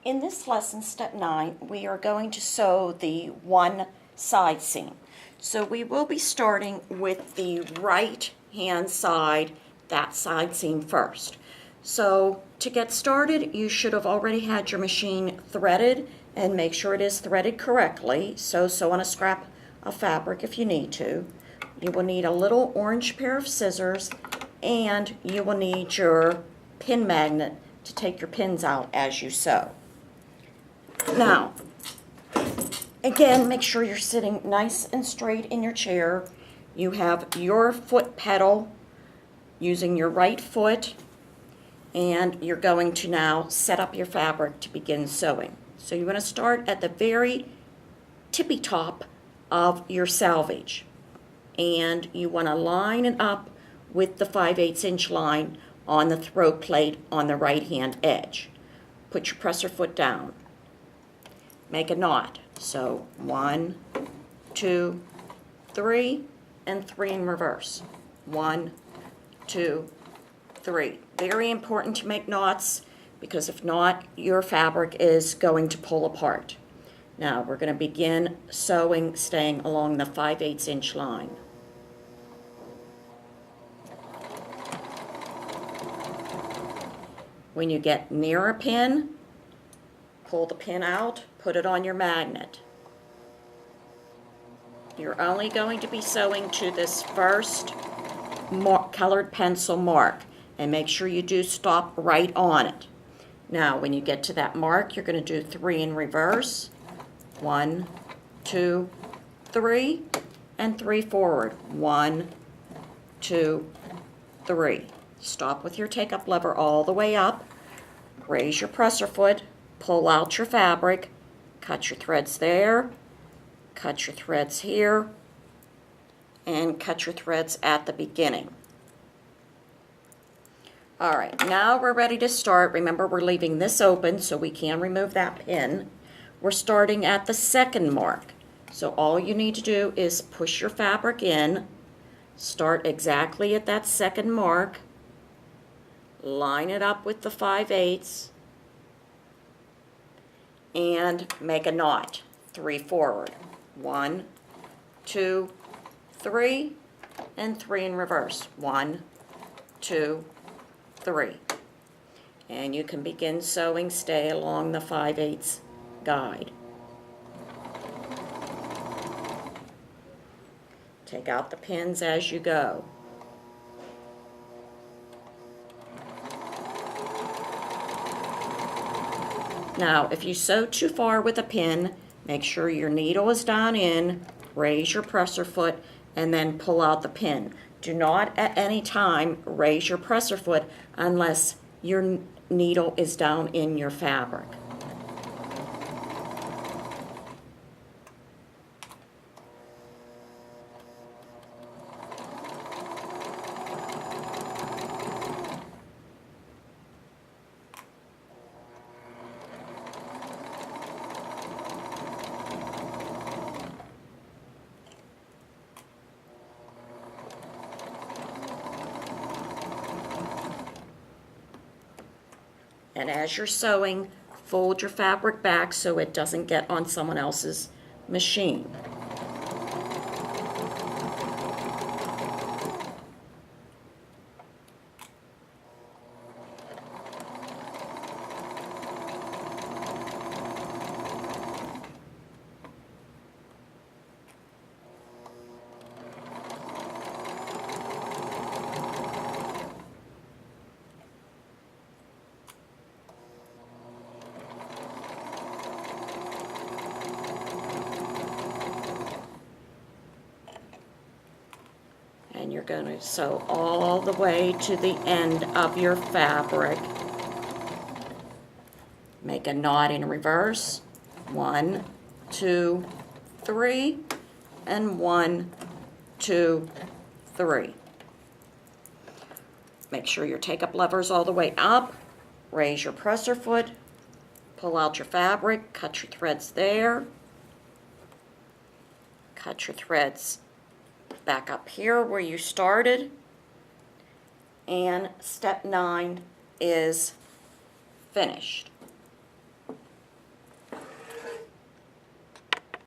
In this lesson, step 9, we are going to sew the one side seam. So we will be starting with the right hand side, that side seam first. So to get started, you should have already had your machine threaded, and make sure it is threaded correctly. So sew on a scrap of fabric if you need to. You will need a little orange pair of scissors, and you will need your pin magnet to take your pins out as you sew. Now, again, make sure you're sitting nice and straight in your chair. You have your foot pedal using your right foot, and you're going to now set up your fabric to begin sewing. So you're going to start at the very tippy top of your selvage, and you want to line it up with the 5/8 inch line on the throat plate on the right hand edge. Put your presser foot down. Make a knot. So 1, 2, 3, and 3 in reverse. 1, 2, 3. Very important to make knots, because if not, your fabric is going to pull apart. Now we're going to begin sewing, staying along the 5/8 inch line. When you get near a pin, pull the pin out, put it on your magnet. You're only going to be sewing to this first colored pencil mark, and make sure you do stop right on it. Now, when you get to that mark, you're going to do 3 in reverse. 1, 2, 3, and 3 forward. 1, 2, 3. Stop with your take-up lever all the way up. Raise your presser foot. Pull out your fabric, cut your threads there, cut your threads here, and cut your threads at the beginning. All right, now we're ready to start. Remember, we're leaving this open so we can remove that pin. We're starting at the second mark. So all you need to do is push your fabric in, start exactly at that second mark, line it up with the 5/8, and make a knot. 3 forward. 1, 2, 3, and 3 in reverse. 1, 2, 3. And you can begin sewing. Stay along the 5/8 guide. Take out the pins as you go. Now, if you sew too far with a pin, make sure your needle is down in, raise your presser foot, and then pull out the pin. Do not at any time raise your presser foot unless your needle is down in your fabric. And as you're sewing, fold your fabric back so it doesn't get on someone else's machine. And you're going to sew all the way to the end of your fabric. Make a knot in reverse. 1, 2, 3, and 1, 2, 3. Make sure your take-up lever is all the way up. Raise your presser foot. Pull out your fabric. Cut your threads there. Cut your threads back up here where you started, and step 9 is finished.